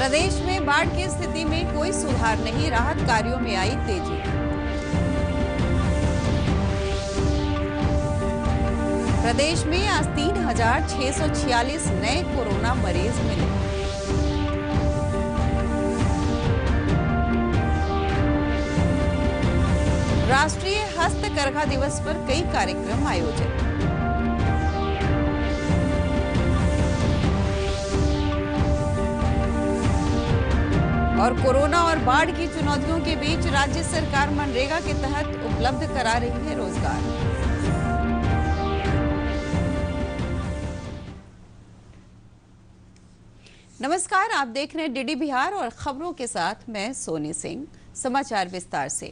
प्रदेश में बाढ़ की स्थिति में कोई सुधार नहीं, राहत कार्यों में आई तेजी। प्रदेश में आज 3,646 नए कोरोना मरीज मिले। राष्ट्रीय हस्तकरघा दिवस पर कई कार्यक्रम आयोजित। और कोरोना और बाढ़ की चुनौतियों के बीच राज्य सरकार मनरेगा के तहत उपलब्ध करा रही है रोजगार। नमस्कार, आप देख रहे हैं डीडी बिहार और खबरों के साथ मैं सोनी सिंह। समाचार विस्तार से।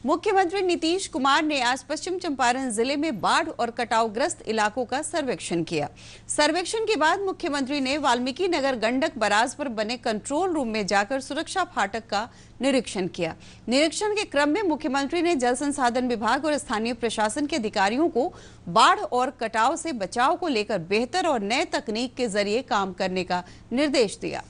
मुख्यमंत्री नीतीश कुमार ने आज पश्चिम चंपारण जिले में बाढ़ और कटावग्रस्त इलाकों का सर्वेक्षण किया। सर्वेक्षण के बाद मुख्यमंत्री ने वाल्मीकि नगर गंडक बराज पर बने कंट्रोल रूम में जाकर सुरक्षा फाटक का निरीक्षण किया। निरीक्षण के क्रम में मुख्यमंत्री ने जल संसाधन विभाग और स्थानीय प्रशासन के अधिकारियों को बाढ़ और कटाव से बचाव को लेकर बेहतर और नए तकनीक के जरिए काम करने का निर्देश दिया।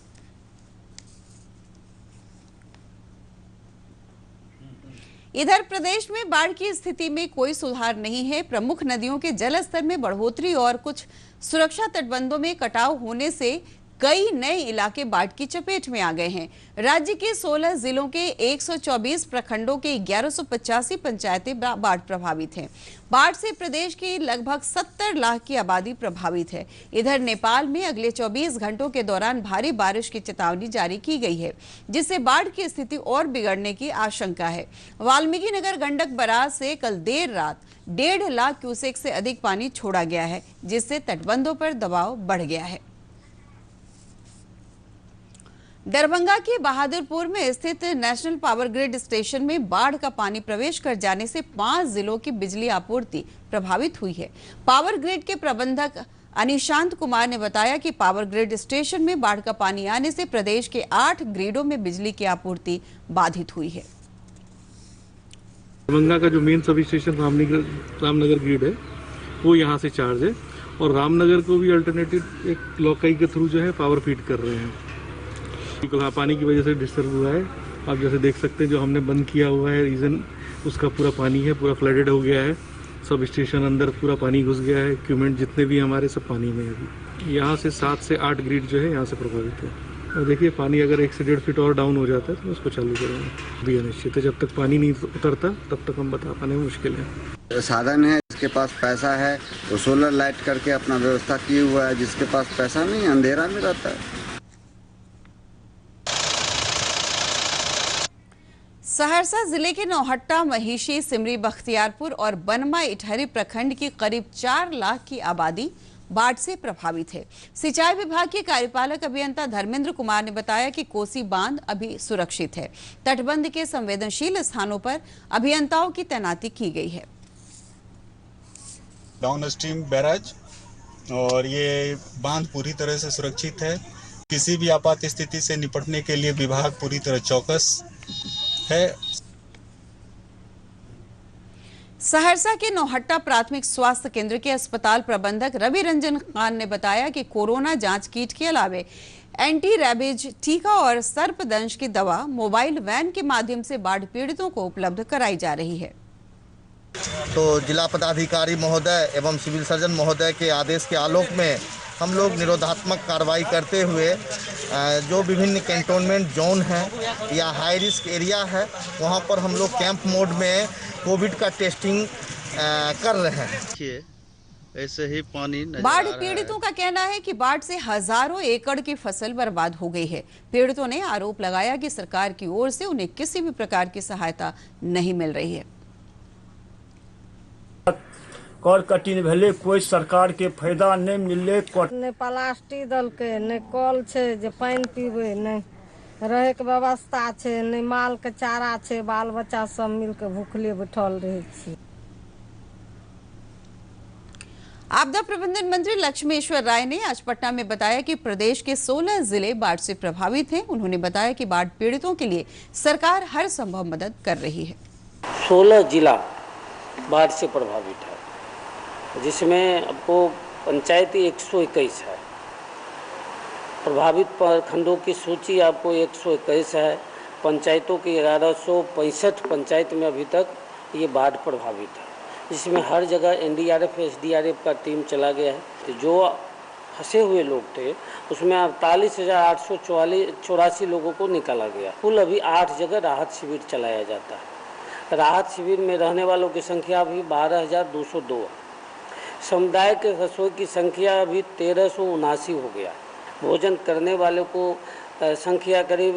इधर प्रदेश में बाढ़ की स्थिति में कोई सुधार नहीं है। प्रमुख नदियों के जलस्तर में बढ़ोतरी और कुछ सुरक्षा तटबंधों में कटाव होने से कई नए इलाके बाढ़ की चपेट में आ गए हैं। राज्य के 16 जिलों के 124 प्रखंडों के 1185 पंचायतें बाढ़ प्रभावित हैं। बाढ़ से प्रदेश की लगभग 70 लाख की आबादी प्रभावित है। इधर नेपाल में अगले 24 घंटों के दौरान भारी बारिश की चेतावनी जारी की गई है, जिससे बाढ़ की स्थिति और बिगड़ने की आशंका है। वाल्मीकि नगर गंडक बराज से कल देर रात 1.5 लाख क्यूसेक से अधिक पानी छोड़ा गया है, जिससे तटबंधों पर दबाव बढ़ गया है। दरभंगा के बहादुरपुर में स्थित नेशनल पावर ग्रिड स्टेशन में बाढ़ का पानी प्रवेश कर जाने से 5 जिलों की बिजली आपूर्ति प्रभावित हुई है। पावर ग्रिड के प्रबंधक अनिशांत कुमार ने बताया कि पावर ग्रिड स्टेशन में बाढ़ का पानी आने से प्रदेश के 8 ग्रिडों में बिजली की आपूर्ति बाधित हुई है। दरभंगा का जो main sub station Ramnagar grid है वो यहाँ से चार्ज है, और रामनगर को भी अल्टरनेटिव एक लोकाई के थ्रू जो है पावर फीड कर रहे हैं। पानी की वजह से डिस्टर्ब हुआ है। आप जैसे देख सकते हैं, जो हमने बंद किया हुआ है रीजन, उसका पूरा पानी है, पूरा फ्लडेड हो गया है। सब स्टेशन अंदर पूरा पानी घुस गया है। इक्विपमेंट जितने भी हमारे सब पानी में है। अभी यहाँ से 7 से 8 ग्रिड जो है यहाँ से प्रभावित है। और देखिए, पानी अगर 1 से 1.5 फीट और डाउन हो जाता है तो उसको चालू करेंगे। अभी अनिश्चित है, जब तक पानी नहीं उतरता तब तक हम बता पाने में मुश्किल है। साधन है, जिसके पास पैसा है वो सोलर लाइट करके अपना व्यवस्था किए हुआ है। जिसके पास पैसा नहीं, अंधेरा में रहता है। सहरसा जिले के नौहट्टा, महिषी, सिमरी, बख्तियारपुर और बनमा इटहरी प्रखंड की करीब 4 लाख की आबादी बाढ़ से प्रभावित है। सिंचाई विभाग के कार्यपालक अभियंता धर्मेंद्र कुमार ने बताया कि कोसी बांध अभी सुरक्षित है। तटबंध के संवेदनशील स्थानों पर अभियंताओं की तैनाती की गई है। डाउन स्ट्रीम बैराज और ये बांध पूरी तरह से सुरक्षित है। किसी भी आपात स्थिति से निपटने के लिए विभाग पूरी तरह चौकस है। सहरसा के नौहट्टा प्राथमिक स्वास्थ्य केंद्र के अस्पताल प्रबंधक रवि रंजन खान ने बताया कि कोरोना जांच किट के अलावे एंटी रैबीज टीका और सर्पदंश की दवा मोबाइल वैन के माध्यम से बाढ़ पीड़ितों को उपलब्ध कराई जा रही है। तो जिला पदाधिकारी महोदय एवं सिविल सर्जन महोदय के आदेश के आलोक में हम लोग निरोधात्मक कार्रवाई करते हुए जो विभिन्न कैंटोनमेंट जोन हैं या हाई रिस्क एरिया है, वहां पर हम लोग कैंप मोड में कोविड का टेस्टिंग कर रहे हैं। ऐसे ही पानी बाढ़ पीड़ितों का कहना है कि बाढ़ से हजारों एकड़ की फसल बर्बाद हो गई है। पीड़ितों ने आरोप लगाया कि सरकार की ओर से उन्हें किसी भी प्रकार की सहायता नहीं मिल रही है। कर कटिन भेले, कोई सरकार के फायदा नहीं मिले। ने प्लास्टिक दल के ने कल छे जे पानी पीबे, नहीं रहे के व्यवस्था छे, नहीं माल के चारा छे। बाल बच्चा सब मिल के भूखले बैठल रहे छी। आपदा प्रबंधन मंत्री लक्ष्मेश्वर राय ने आज पटना में बताया कि प्रदेश के 16 जिले बाढ़ से प्रभावित हैं। उन्होंने बताया कि बाढ़ पीड़ितों के लिए सरकार हर संभव मदद कर रही है। 16 जिला बाढ़ से प्रभावित है, जिसमें आपको पंचायती 121 है। प्रभावित प्रखंडों की सूची आपको 121 है। पंचायतों की 1165 पंचायत में अभी तक ये बाढ़ प्रभावित है, जिसमें हर जगह NDRF SDRF का टीम चला गया है। तो जो फंसे हुए लोग थे उसमें 48,884 लोगों को निकाला गया। कुल अभी 8 जगह राहत शिविर चलाया जाता है। राहत शिविर में रहने वालों की संख्या अभी 12,202 है। समुदाय के रसोई की संख्या अभी 1379 हो गया। भोजन करने वालों को संख्या करीब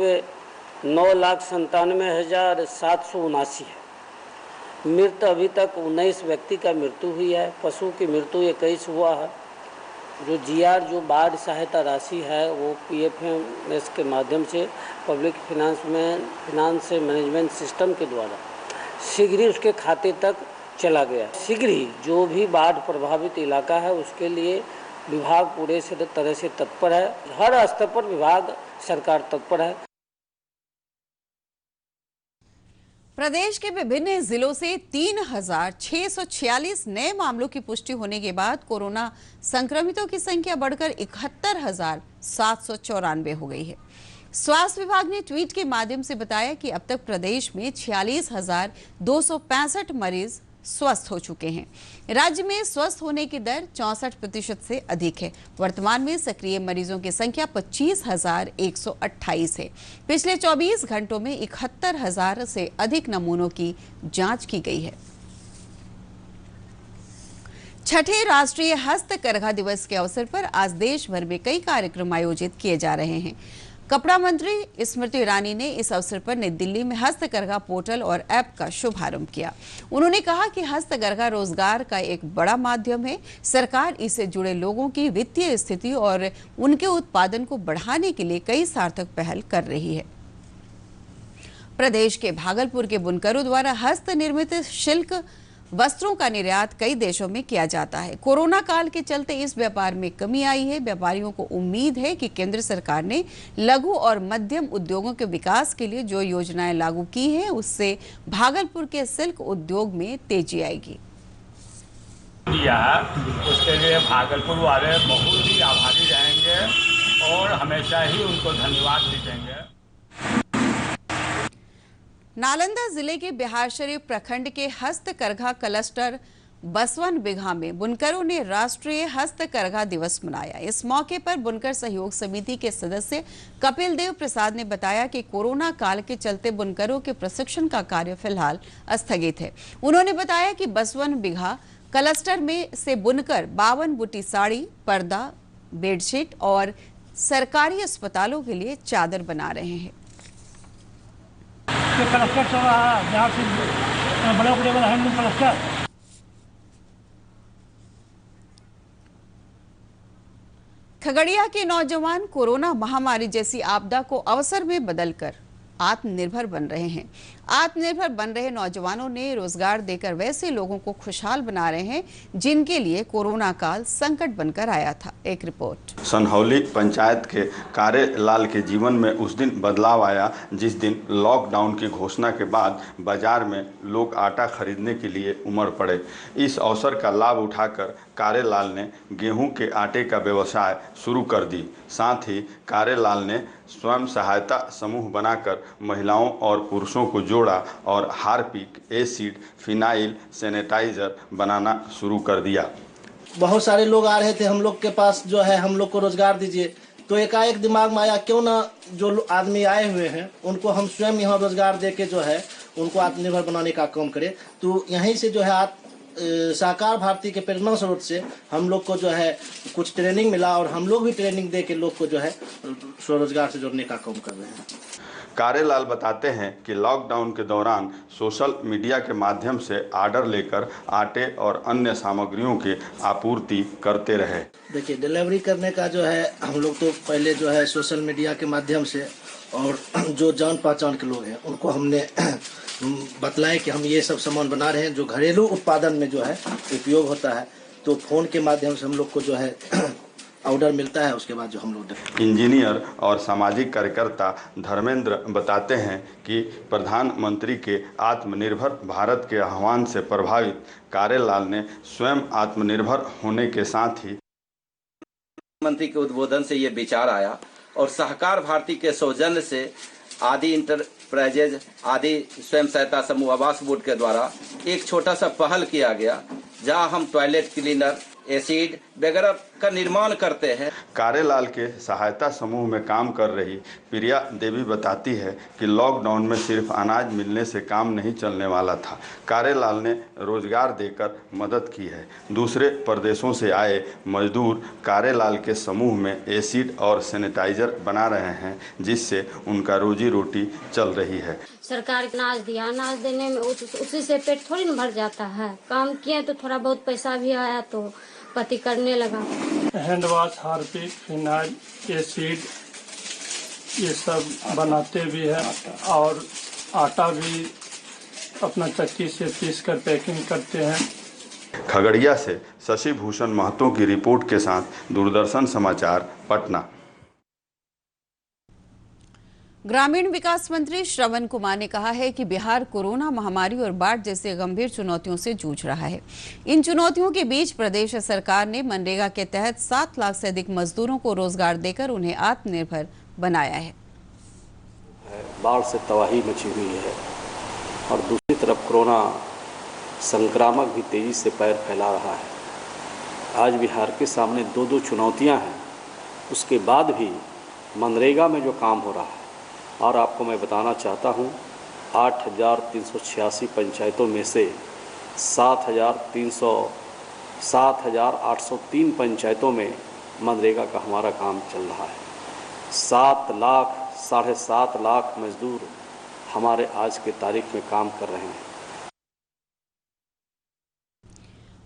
9,97,779 है। मृत अभी तक 19 व्यक्ति का मृत्यु हुई है। पशु की मृत्यु 21 हुआ है। जो GR जो बाढ़ सहायता राशि है वो PFMS के माध्यम से पब्लिक फाइनेंस मैनेजमेंट सिस्टम के द्वारा शीघ्र ही उसके खाते तक चला गया। शीघ्र ही जो भी बाढ़ प्रभावित इलाका है उसके लिए विभाग पूरे तरह से तत्पर है। हर स्तर पर विभाग सरकार तत्पर है। प्रदेश के विभिन्न जिलों से 3,646 नए मामलों की पुष्टि होने के बाद कोरोना संक्रमितों की संख्या बढ़कर 71,794 हो गई है। स्वास्थ्य विभाग ने ट्वीट के माध्यम से बताया कि अब तक प्रदेश में 46,265 मरीज स्वस्थ हो चुके हैं। राज्य में स्वस्थ होने की दर 64% से अधिक है। वर्तमान में सक्रिय मरीजों की संख्या 25,128 है। पिछले 24 घंटों में 71,000 से अधिक नमूनों की जांच की गई है। छठे राष्ट्रीय हस्तकरघा दिवस के अवसर पर आज देश भर में कई कार्यक्रम आयोजित किए जा रहे हैं। कपड़ा मंत्री स्मृति ईरानी ने इस अवसर पर नई दिल्ली में हस्तकरघा पोर्टल और ऐप का शुभारंभ किया। उन्होंने कहा कि हस्तकरघा रोजगार का एक बड़ा माध्यम है। सरकार इससे जुड़े लोगों की वित्तीय स्थिति और उनके उत्पादन को बढ़ाने के लिए कई सार्थक पहल कर रही है। प्रदेश के भागलपुर के बुनकरों द्वारा हस्त निर्मित शिल्क वस्त्रों का निर्यात कई देशों में किया जाता है। कोरोना काल के चलते इस व्यापार में कमी आई है। व्यापारियों को उम्मीद है कि केंद्र सरकार ने लघु और मध्यम उद्योगों के विकास के लिए जो योजनाएं लागू की हैं उससे भागलपुर के सिल्क उद्योग में तेजी आएगी। उसके लिए भागलपुर वाले बहुत ही आभारी रहेंगे और हमेशा ही उनको धन्यवाद भी देंगे। नालंदा जिले के बिहारशरीफ प्रखंड के हस्तकरघा क्लस्टर बसवन बिघा में बुनकरों ने राष्ट्रीय हस्तकरघा दिवस मनाया। इस मौके पर बुनकर सहयोग समिति के सदस्य कपिल देव प्रसाद ने बताया कि कोरोना काल के चलते बुनकरों के प्रशिक्षण का कार्य फिलहाल स्थगित है। उन्होंने बताया कि बसवन बिघा क्लस्टर में से बुनकर 52 बूटी साड़ी, पर्दा, बेडशीट और सरकारी अस्पतालों के लिए चादर बना रहे हैं। क्लस्टर चल रहा है जहाँ से block level handloom cluster. Khagaria के नौजवान कोरोना महामारी जैसी आपदा को अवसर में बदलकर आत्मनिर्भर बन रहे हैं। आत्मनिर्भर बन रहे नौजवानों ने रोजगार देकर वैसे लोगों को खुशहाल बना रहे हैं जिनके लिए कोरोना काल संकट बनकर आया था। एक रिपोर्ट। सनहौली पंचायत के कारेलाल के जीवन में उस दिन बदलाव आया जिस दिन लॉकडाउन की घोषणा के बाद बाजार में लोग आटा खरीदने के लिए उमड़ पड़े। इस अवसर का लाभ उठाकर कारेलाल ने गेहूं के आटे का व्यवसाय शुरू कर दी। साथ ही कारेलाल ने स्वयं सहायता समूह बनाकर महिलाओं और पुरुषों को जोड़ा और हार्पिक, एसिड, फिनाइल, सैनिटाइजर बनाना शुरू कर दिया। बहुत सारे लोग आ रहे थे हम लोग के पास, जो है हम लोग को रोजगार दीजिए। तो एकाएक दिमाग में आया क्यों ना जो आदमी आए हुए हैं उनको हम स्वयं यहाँ रोजगार दे के जो है उनको आत्मनिर्भर बनाने का काम करें। तो यहीं से जो है सहकार भारती के प्रेरणा स्रोत से हम लोग को जो है कुछ ट्रेनिंग मिला और हम लोग भी ट्रेनिंग दे के लोग को जो है स्वरोजगार से जोड़ने का काम कर रहे हैं। कारेलाल बताते हैं कि लॉकडाउन के दौरान सोशल मीडिया के माध्यम से ऑर्डर लेकर आटे और अन्य सामग्रियों की आपूर्ति करते रहे। देखिए, डिलीवरी करने का जो है हम लोग तो पहले जो है सोशल मीडिया के माध्यम से और जो जान पहचान के लोग हैं उनको हमने बतलाएं कि हम ये सब सामान बना रहे हैं जो घरेलू उत्पादन में जो है उपयोग होता है। तो फोन के माध्यम से हम लोग को जो है ऑर्डर मिलता है, उसके बाद जो हम लोग। इंजीनियर और सामाजिक कार्यकर्ता धर्मेंद्र बताते हैं कि प्रधानमंत्री के आत्मनिर्भर भारत के आह्वान से प्रभावित कारेलाल ने स्वयं आत्मनिर्भर होने के साथ ही मंत्री के उद्बोधन से ये विचार आया और सहकार भारती के सौजन्य से आदि इंटरप्राइजेज आदि स्वयं सहायता समूह आवास बोर्ड के द्वारा एक छोटा सा पहल किया गया, जहां हम टॉयलेट क्लीनर, एसिड वगैरह का निर्माण करते हैं। कारेलाल के सहायता समूह में काम कर रही प्रिया देवी बताती है कि लॉकडाउन में सिर्फ अनाज मिलने से काम नहीं चलने वाला था। कारेलाल ने रोजगार देकर मदद की है। दूसरे प्रदेशों से आए मजदूर कारेलाल के समूह में एसिड और सैनिटाइजर बना रहे हैं, जिससे उनका रोजी रोटी चल रही है। सरकार अनाज दिया, अनाज देने में उसी से पेट थोड़ी न भर जाता है। काम किए तो थोड़ा बहुत पैसा भी आया तो पति करने लगा। Hand wash, Harpic, phenyl, acid ये सब बनाते भी हैं और आटा भी अपना चक्की से पीस कर पैकिंग करते हैं। खगड़िया से शशि भूषण महतो की रिपोर्ट के साथ दूरदर्शन समाचार पटना। ग्रामीण विकास मंत्री श्रवण कुमार ने कहा है कि बिहार कोरोना महामारी और बाढ़ जैसे गंभीर चुनौतियों से जूझ रहा है। इन चुनौतियों के बीच प्रदेश सरकार ने मनरेगा के तहत 7 लाख से अधिक मजदूरों को रोजगार देकर उन्हें आत्मनिर्भर बनाया है। बाढ़ से तबाही मची हुई है और दूसरी तरफ कोरोना संक्रामक भी तेजी से पैर फैला रहा है। आज बिहार के सामने 2 चुनौतियां हैं, उसके बाद भी मनरेगा में जो काम हो रहा है, और आपको मैं बताना चाहता हूँ 8,386 पंचायतों में से 7,803 पंचायतों में मनरेगा का हमारा काम चल रहा है। 7 लाख, 7.5 लाख मजदूर हमारे आज के तारीख में काम कर रहे हैं।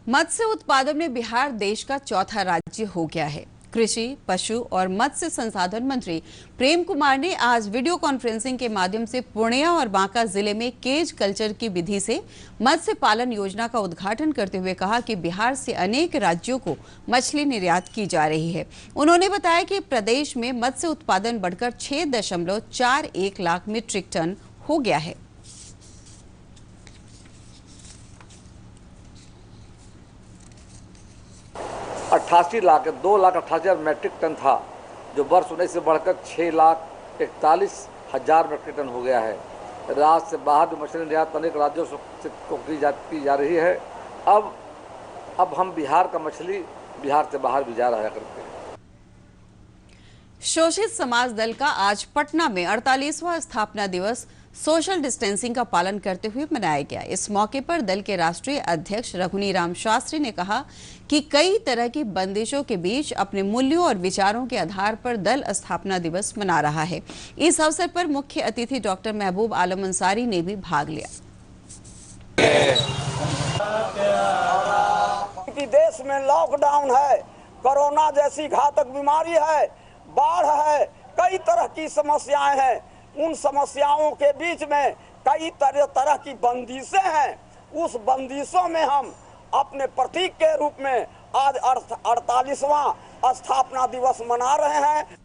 मत्स्य उत्पादन में बिहार देश का चौथा राज्य हो गया है। कृषि, पशु और मत्स्य संसाधन मंत्री प्रेम कुमार ने आज वीडियो कॉन्फ्रेंसिंग के माध्यम से पूर्णिया और बांका जिले में केज कल्चर की विधि से मत्स्य पालन योजना का उद्घाटन करते हुए कहा कि बिहार से अनेक राज्यों को मछली निर्यात की जा रही है। उन्होंने बताया कि प्रदेश में मत्स्य उत्पादन बढ़कर 6.41 लाख मीट्रिक टन हो गया है। 2,88,000 मैट्रिक टन था, जो वर्ष 19 से बढ़कर 6,41,000 मैट्रिक टन हो गया है। राज्य से बाहर भी मछली निर्यात अनेक राज्यों से की जा रही है। अब हम बिहार का मछली बिहार से बाहर भी जा रहा करते हैं। शोषित समाज दल का आज पटना में 48वां स्थापना दिवस सोशल डिस्टेंसिंग का पालन करते हुए मनाया गया। इस मौके पर दल के राष्ट्रीय अध्यक्ष रघुनीराम शास्त्री ने कहा कि कई तरह की बंदिशों के बीच अपने मूल्यों और विचारों के आधार पर दल स्थापना दिवस मना रहा है। इस अवसर पर मुख्य अतिथि डॉक्टर महबूब आलम अंसारी ने भी भाग लिया। देश में लॉकडाउन है, कोरोना जैसी घातक बीमारी है, बाढ़ है, कई तरह की समस्याएं हैं। उन समस्याओं के बीच में कई तरह की बंदिशें हैं। उस बंदिशों में हम अपने प्रतीक के रूप में आज 48वां स्थापना दिवस मना रहे हैं।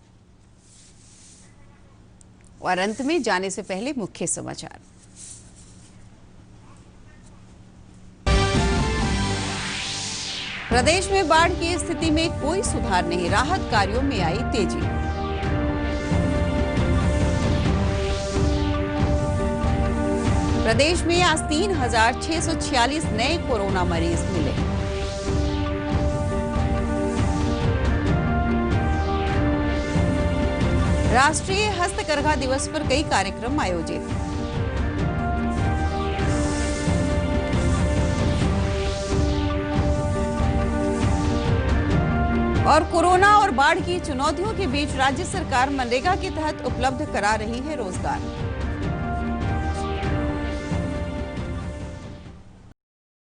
और अंत में जाने से पहले मुख्य समाचार। प्रदेश में बाढ़ की स्थिति में कोई सुधार नहीं, राहत कार्यों में आई तेजी। प्रदेश में आज 3,646 नए कोरोना मरीज मिले। राष्ट्रीय हस्तकरघा दिवस पर कई कार्यक्रम आयोजित। और कोरोना और बाढ़ की चुनौतियों के बीच राज्य सरकार मनरेगा के तहत उपलब्ध करा रही है रोजगार।